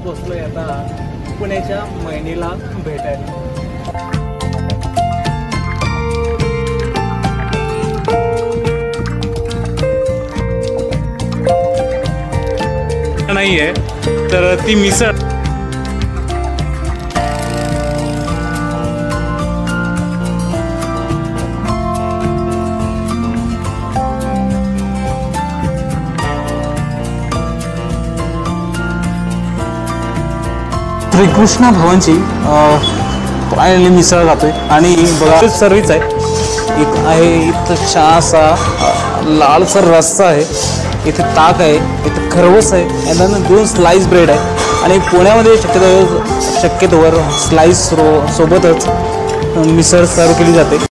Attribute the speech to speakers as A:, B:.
A: पोचलोय आता पुण्याच्या मैनीला भेटायला। नाहीये तर ती मिसळ श्रीकृष्ण भवनची फायनली मिसळ खातोय आणि बघा सर्विस आहे। एक आहे इथं छानसा लालसर रस्सा आहे, इथे ताक आहे, इथे खरवस आहे, यांना 2 स्लाइस ब्रेड आहे आणि पुण्यामध्ये शक्यतोवर स्लाइस सोबतच मिसळ सर्व केली जाते।